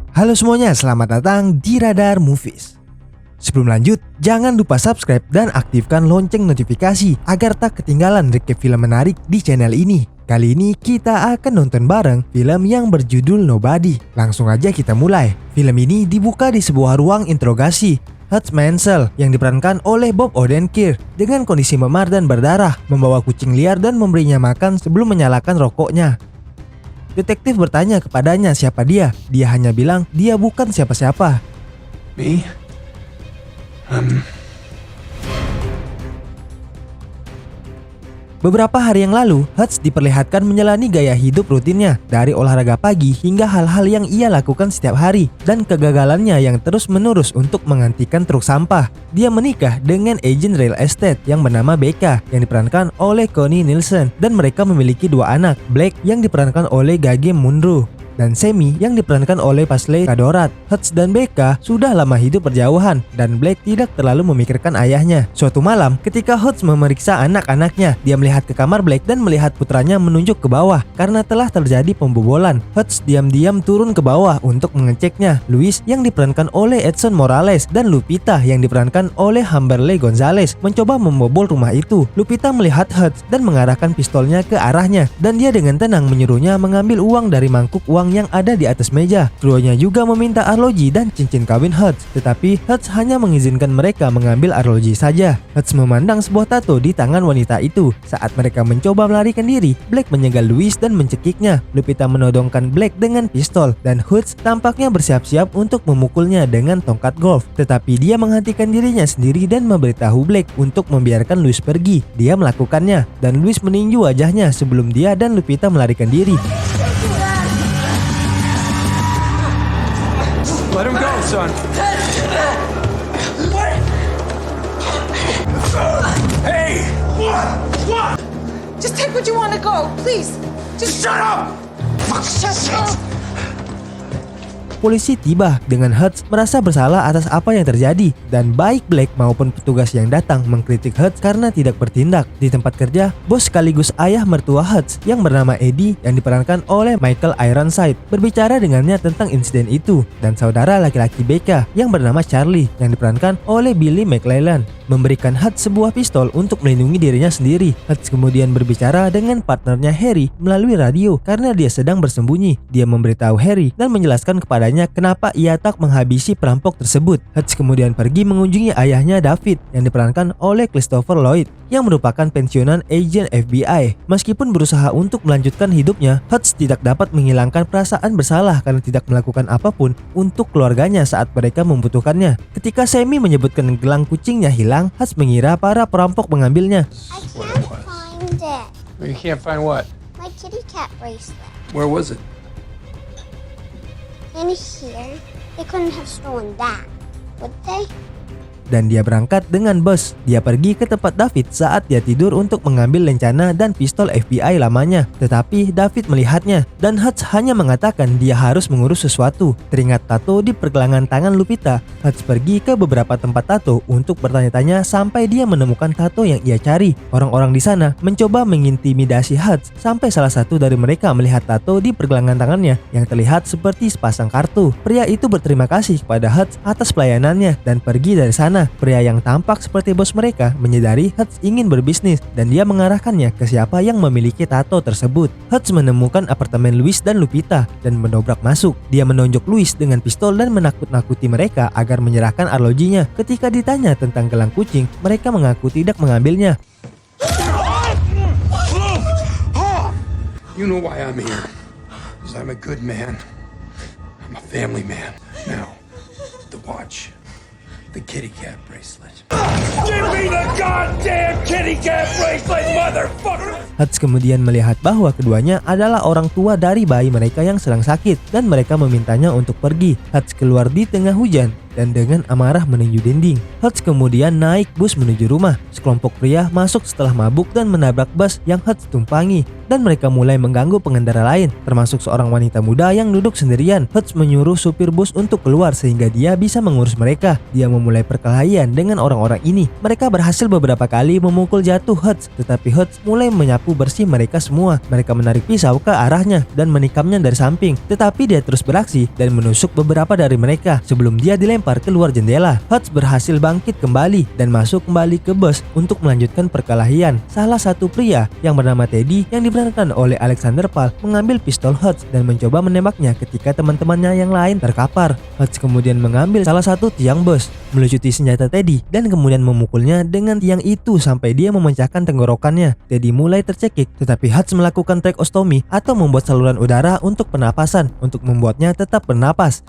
Halo semuanya, selamat datang di Radar Movies. Sebelum lanjut, jangan lupa subscribe dan aktifkan lonceng notifikasi agar tak ketinggalan recap film menarik di channel ini. Kali ini kita akan nonton bareng film yang berjudul Nobody. Langsung aja kita mulai. Film ini dibuka di sebuah ruang interogasi Hutch Mansell yang diperankan oleh Bob Odenkirk dengan kondisi memar dan berdarah, membawa kucing liar dan memberinya makan sebelum menyalakan rokoknya. Detektif bertanya kepadanya siapa dia. Dia hanya bilang dia bukan siapa-siapa. Me? Beberapa hari yang lalu, Hutch diperlihatkan menjalani gaya hidup rutinnya, dari olahraga pagi hingga hal-hal yang ia lakukan setiap hari, dan kegagalannya yang terus-menerus untuk menghentikan truk sampah. Dia menikah dengan agen real estate yang bernama Becca, yang diperankan oleh Connie Nielsen, dan mereka memiliki dua anak, Blake yang diperankan oleh Gage Munro, dan Sammy yang diperankan oleh Paisley Kadorat. Hutch dan Becca sudah lama hidup berjauhan dan Blake tidak terlalu memikirkan ayahnya. Suatu malam, ketika Hutch memeriksa anak-anaknya, dia melihat ke kamar Blake dan melihat putranya menunjuk ke bawah karena telah terjadi pembobolan. Hutch diam-diam turun ke bawah untuk mengeceknya. Louis yang diperankan oleh Edson Morales dan Lupita yang diperankan oleh Hamberly Gonzalez mencoba membobol rumah itu. Lupita melihat Hutch dan mengarahkan pistolnya ke arahnya, dan dia dengan tenang menyuruhnya mengambil uang dari mangkuk uang yang ada di atas meja. Keduanya juga meminta arloji dan cincin kawin Hutch, tetapi Hutch hanya mengizinkan mereka mengambil arloji saja. Hutch memandang sebuah tato di tangan wanita itu. Saat mereka mencoba melarikan diri, Blake menyegal Louis dan mencekiknya. Lupita menodongkan Blake dengan pistol, dan Hutch tampaknya bersiap-siap untuk memukulnya dengan tongkat golf. Tetapi dia menghentikan dirinya sendiri dan memberitahu Blake untuk membiarkan Louis pergi. Dia melakukannya, dan Louis meninju wajahnya sebelum dia dan Lupita melarikan diri. Let him go, son. Hey! What? Just take what you want to go, please. Just Shut up! shut up. Polisi tiba dengan Hutch merasa bersalah atas apa yang terjadi, dan baik Blake maupun petugas yang datang mengkritik Hutch karena tidak bertindak. Di tempat kerja, bos sekaligus ayah mertua Hutch yang bernama Eddie yang diperankan oleh Michael Ironside berbicara dengannya tentang insiden itu, dan saudara laki-laki Becca yang bernama Charlie yang diperankan oleh Billy McLellan memberikan Hutch sebuah pistol untuk melindungi dirinya sendiri. Hutch kemudian berbicara dengan partnernya Harry melalui radio karena dia sedang bersembunyi. Dia memberitahu Harry dan menjelaskan kepadanya kenapa ia tak menghabisi perampok tersebut. Hutch kemudian pergi mengunjungi ayahnya David yang diperankan oleh Christopher Lloyd yang merupakan pensiunan agen FBI. Meskipun berusaha untuk melanjutkan hidupnya, Hutch tidak dapat menghilangkan perasaan bersalah karena tidak melakukan apapun untuk keluarganya saat mereka membutuhkannya. Ketika Sammy menyebutkan gelang kucingnya hilang, Hutch mengira para perampok mengambilnya. I can't find it. You can't find what? My kitty cat bracelet. Where was it? In here. They couldn't have stolen that, would they? Dan dia berangkat dengan bus. Dia pergi ke tempat David saat dia tidur untuk mengambil lencana dan pistol FBI lamanya. Tetapi David melihatnya, dan Hutch hanya mengatakan dia harus mengurus sesuatu. Teringat tato di pergelangan tangan Lupita, Hutch pergi ke beberapa tempat tato untuk bertanya-tanya sampai dia menemukan tato yang ia cari. Orang-orang di sana mencoba mengintimidasi Hutch sampai salah satu dari mereka melihat tato di pergelangan tangannya yang terlihat seperti sepasang kartu. Pria itu berterima kasih kepada Hutch atas pelayanannya dan pergi dari sana. Pria yang tampak seperti bos mereka menyadari Hutch ingin berbisnis, dan dia mengarahkannya ke siapa yang memiliki tato tersebut. Hutch menemukan apartemen Louis dan Lupita dan mendobrak masuk. Dia menonjok Louis dengan pistol dan menakut-nakuti mereka agar menyerahkan arlojinya. Ketika ditanya tentang gelang kucing, mereka mengaku tidak mengambilnya. You know why I'm here. Because I'm a good man. I'm a family man. Now, the watch. The kitty cat bracelet. Give me the goddamn kitty cat bracelet, motherfucker! Hutch kemudian melihat bahwa keduanya adalah orang tua dari bayi mereka yang sedang sakit, dan mereka memintanya untuk pergi. Hutch keluar di tengah hujan dan dengan amarah menuju dinding. Hutch kemudian naik bus menuju rumah. Sekelompok pria masuk setelah mabuk dan menabrak bus yang Hutch tumpangi. dan mereka mulai mengganggu pengendara lain, termasuk seorang wanita muda yang duduk sendirian. Hutch menyuruh supir bus untuk keluar sehingga dia bisa mengurus mereka. Dia memulai perkelahian dengan orang-orang ini. Mereka berhasil beberapa kali memukul jatuh Hutch, tetapi Hutch mulai menyapu bersih mereka semua. Mereka menarik pisau ke arahnya dan menikamnya dari samping, tetapi dia terus beraksi dan menusuk beberapa dari mereka sebelum dia dilempar keluar jendela. Hutch berhasil bangkit kembali dan masuk kembali ke bus untuk melanjutkan perkelahian. Salah satu pria yang bernama Teddy yang diperankan oleh Alexander Paal mengambil pistol Hutch dan mencoba menembaknya ketika teman-temannya yang lain terkapar. Hutch kemudian mengambil salah satu tiang bus, melucuti senjata Teddy dan kemudian memukulnya dengan tiang itu sampai dia memecahkan tenggorokannya. Teddy mulai tercekik, tetapi Hutch melakukan tracheostomy atau membuat saluran udara untuk pernapasan untuk membuatnya tetap bernapas.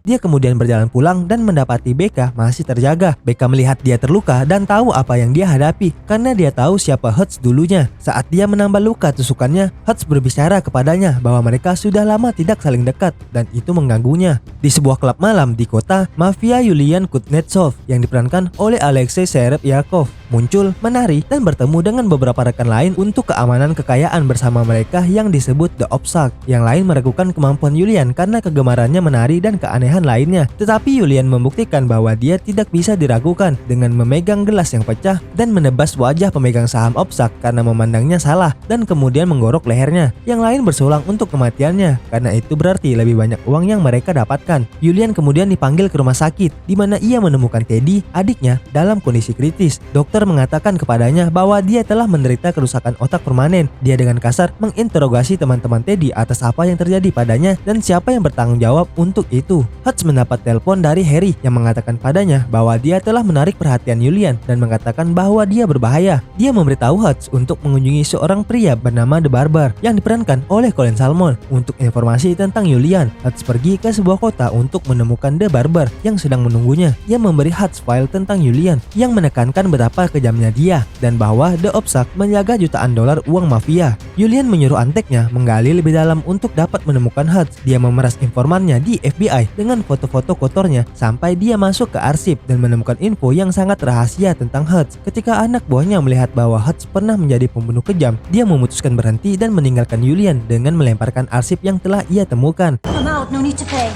Dia kemudian berjalan pulang dan mendapati Becca masih terjaga. Becca melihat dia terluka dan tahu apa yang dia hadapi karena dia tahu siapa Hutch dulunya. Saat dia menambah luka tusukannya, Hutch berbicara kepadanya bahwa mereka sudah lama tidak saling dekat dan itu mengganggunya. Di sebuah klub malam di kota, mafia Yulian Kuznetsov yang diperankan oleh Alexei Serebyakov muncul, menari, dan bertemu dengan beberapa rekan lain untuk keamanan kekayaan bersama mereka yang disebut The Obsak. Yang lain meragukan kemampuan Yulian karena kegemarannya menari dan keanehan lainnya. Tetapi Yulian membuktikan bahwa dia tidak bisa diragukan dengan memegang gelas yang pecah dan menebas wajah pemegang saham Obsak karena memandangnya salah dan kemudian menggorok lehernya. Yang lain bersulang untuk kematiannya karena itu berarti lebih banyak uang yang mereka dapatkan. Yulian kemudian dipanggil ke rumah sakit di mana ia menemukan Teddy, adiknya, dalam kondisi kritis. Dokter mengatakan kepadanya bahwa dia telah menderita kerusakan otak permanen. Dia dengan kasar menginterogasi teman-teman Teddy atas apa yang terjadi padanya dan siapa yang bertanggung jawab untuk itu. Hutch mendapat telepon dari Harry yang mengatakan padanya bahwa dia telah menarik perhatian Yulian dan mengatakan bahwa dia berbahaya. Dia memberitahu Hutch untuk mengunjungi seorang pria bernama The Barber yang diperankan oleh Colin Salmon untuk informasi tentang Yulian. Hutch pergi ke sebuah kota untuk menemukan The Barber yang sedang menunggunya. Dia memberi Hutch file tentang Yulian yang menekankan betapa kejamnya dia dan bahwa The Obsak menjaga jutaan dolar uang mafia. Yulian menyuruh anteknya menggali lebih dalam untuk dapat menemukan Hutch. Dia memeras informannya di FBI dengan foto-foto kotornya sampai dia masuk ke arsip dan menemukan info yang sangat rahasia tentang Hutch. Ketika anak buahnya melihat bahwa Hutch pernah menjadi pembunuh kejam, dia memutuskan berhenti dan meninggalkan Yulian dengan melemparkan arsip yang telah ia temukan. I'm out, no need to pay.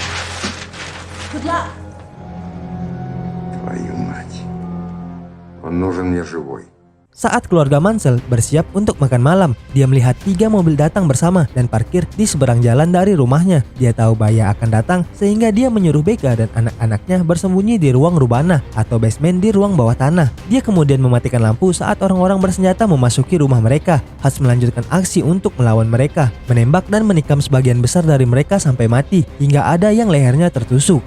Good luck. Твою мать. Он нужен мне живой. Saat keluarga Mansell bersiap untuk makan malam, dia melihat 3 mobil datang bersama dan parkir di seberang jalan dari rumahnya. Dia tahu bahaya akan datang sehingga dia menyuruh Becca dan anak-anaknya bersembunyi di ruang rubana atau basement di ruang bawah tanah. Dia kemudian mematikan lampu saat orang-orang bersenjata memasuki rumah mereka. Hutch melanjutkan aksi untuk melawan mereka, menembak dan menikam sebagian besar dari mereka sampai mati hingga ada yang lehernya tertusuk.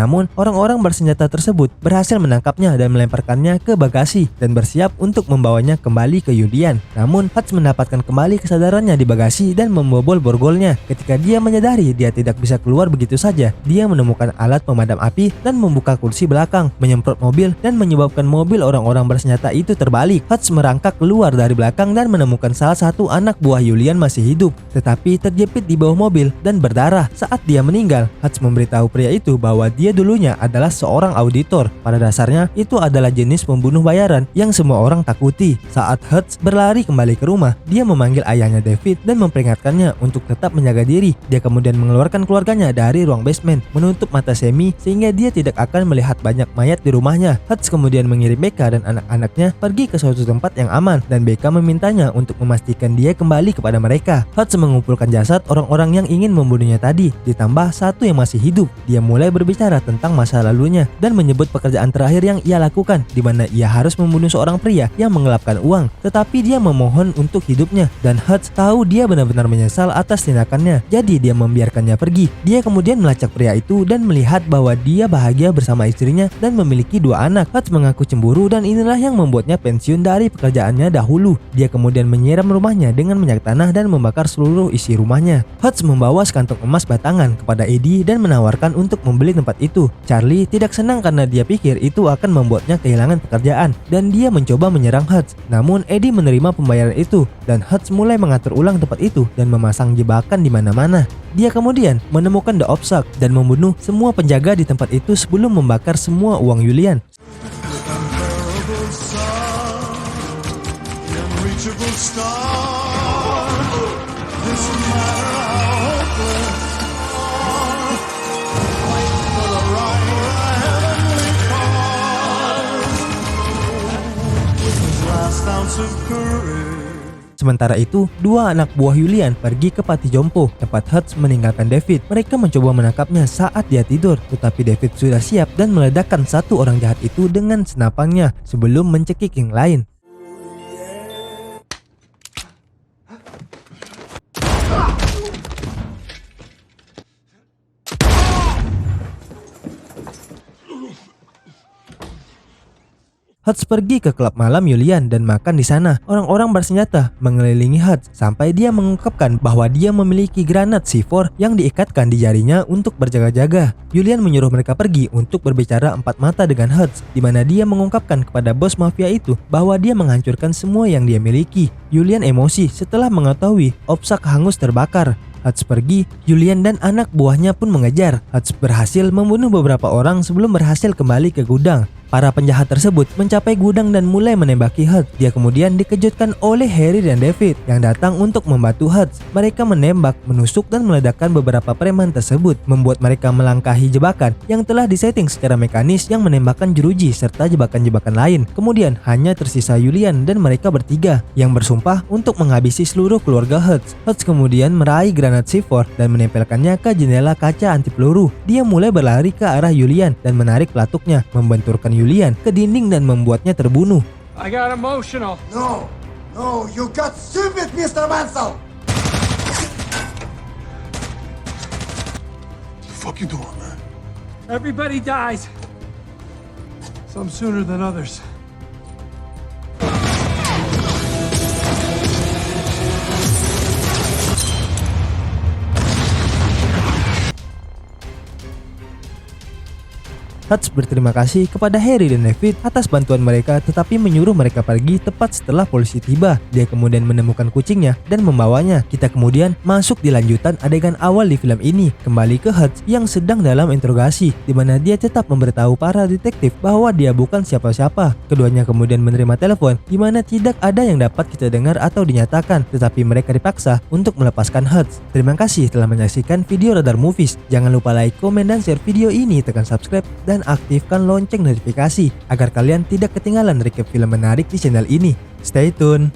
Namun, orang-orang bersenjata tersebut berhasil menangkapnya dan melemparkannya ke bagasi dan bersiap untuk membawanya kembali ke Yulian. Namun, Hutch mendapatkan kembali kesadarannya di bagasi dan membobol borgolnya. Ketika dia menyadari dia tidak bisa keluar begitu saja, dia menemukan alat pemadam api dan membuka kursi belakang, menyemprot mobil dan menyebabkan mobil orang-orang bersenjata itu terbalik. Hutch merangkak keluar dari belakang dan menemukan salah satu anak buah Yulian masih hidup, tetapi terjepit di bawah mobil dan berdarah. Saat dia meninggal, Hutch memberitahu pria itu bahwa dia dulunya adalah seorang auditor. Pada dasarnya, itu adalah jenis pembunuh bayaran yang semua orang takuti. Saat Hutch berlari kembali ke rumah, dia memanggil ayahnya David dan memperingatkannya untuk tetap menjaga diri. Dia kemudian mengeluarkan keluarganya dari ruang basement, menutup mata Sammy sehingga dia tidak akan melihat banyak mayat di rumahnya. Hutch kemudian mengirim Becca dan anak-anaknya pergi ke suatu tempat yang aman dan Becca memintanya untuk memastikan dia kembali kepada mereka. Hutch mengumpulkan jasad orang-orang yang ingin membunuhnya tadi, ditambah satu yang masih hidup. Dia mulai berbicara berbicara tentang masa lalunya dan menyebut pekerjaan terakhir yang ia lakukan, di mana ia harus membunuh seorang pria yang menggelapkan uang, tetapi dia memohon untuk hidupnya dan Hutch tahu dia benar-benar menyesal atas tindakannya, jadi dia membiarkannya pergi. Dia kemudian melacak pria itu dan melihat bahwa dia bahagia bersama istrinya dan memiliki 2 anak. Hutch mengaku cemburu dan inilah yang membuatnya pensiun dari pekerjaannya dahulu. Dia kemudian menyiram rumahnya dengan minyak tanah dan membakar seluruh isi rumahnya. Hutch membawa sekantong emas batangan kepada Eddie dan menawarkan untuk membeli tempat itu. Charlie tidak senang karena dia pikir itu akan membuatnya kehilangan pekerjaan dan dia mencoba menyerang Hutch. Namun Eddie menerima pembayaran itu dan Hutch mulai mengatur ulang tempat itu dan memasang jebakan di mana-mana. Dia kemudian menemukan The Obstacle dan membunuh semua penjaga di tempat itu sebelum membakar semua uang Julian. Sementara itu, 2 anak buah Julian pergi ke Panti Jompo, tempat Hutch meninggalkan David. Mereka mencoba menangkapnya saat dia tidur, tetapi David sudah siap dan meledakkan satu orang jahat itu dengan senapannya sebelum mencekik yang lain. Hutch pergi ke klub malam Julian dan makan di sana. Orang-orang bersenjata mengelilingi Hutch sampai dia mengungkapkan bahwa dia memiliki granat C4 yang diikatkan di jarinya untuk berjaga-jaga. Julian menyuruh mereka pergi untuk berbicara 4 mata dengan Hutch, di mana dia mengungkapkan kepada bos mafia itu bahwa dia menghancurkan semua yang dia miliki. Julian emosi setelah mengetahui Obstacle hangus terbakar. Hutch pergi, Julian dan anak buahnya pun mengejar. Hutch berhasil membunuh beberapa orang sebelum berhasil kembali ke gudang. Para penjahat tersebut mencapai gudang dan mulai menembaki Hutch. Dia kemudian dikejutkan oleh Harry dan David yang datang untuk membantu Hutch. Mereka menembak, menusuk dan meledakkan beberapa preman tersebut, membuat mereka melangkahi jebakan yang telah disetting secara mekanis yang menembakkan jeruji serta jebakan-jebakan lain. Kemudian hanya tersisa Julian dan mereka bertiga yang bersumpah untuk menghabisi seluruh keluarga Hutch. Hutch kemudian meraih granat C4 dan menempelkannya ke jendela kaca anti peluru. Dia mulai berlari ke arah Julian dan menarik pelatuknya, membenturkan Julian ke dinding dan membuatnya terbunuh. I got emotional. No, you got stupid, Mr. Mansell! What the fuck you doing, man? Everybody dies. Some sooner than others. Hutch berterima kasih kepada Harry dan David atas bantuan mereka, tetapi menyuruh mereka pergi tepat setelah polisi tiba. Dia kemudian menemukan kucingnya dan membawanya. Kita kemudian masuk di lanjutan adegan awal di film ini, kembali ke Hutch yang sedang dalam interogasi, di mana dia tetap memberitahu para detektif bahwa dia bukan siapa-siapa. Keduanya kemudian menerima telepon, di mana tidak ada yang dapat kita dengar atau dinyatakan, tetapi mereka dipaksa untuk melepaskan Hutch. Terima kasih telah menyaksikan video Radar Movies. Jangan lupa like, komen, dan share video ini, tekan subscribe dan aktifkan lonceng notifikasi agar kalian tidak ketinggalan recap film menarik di channel ini. Stay tune.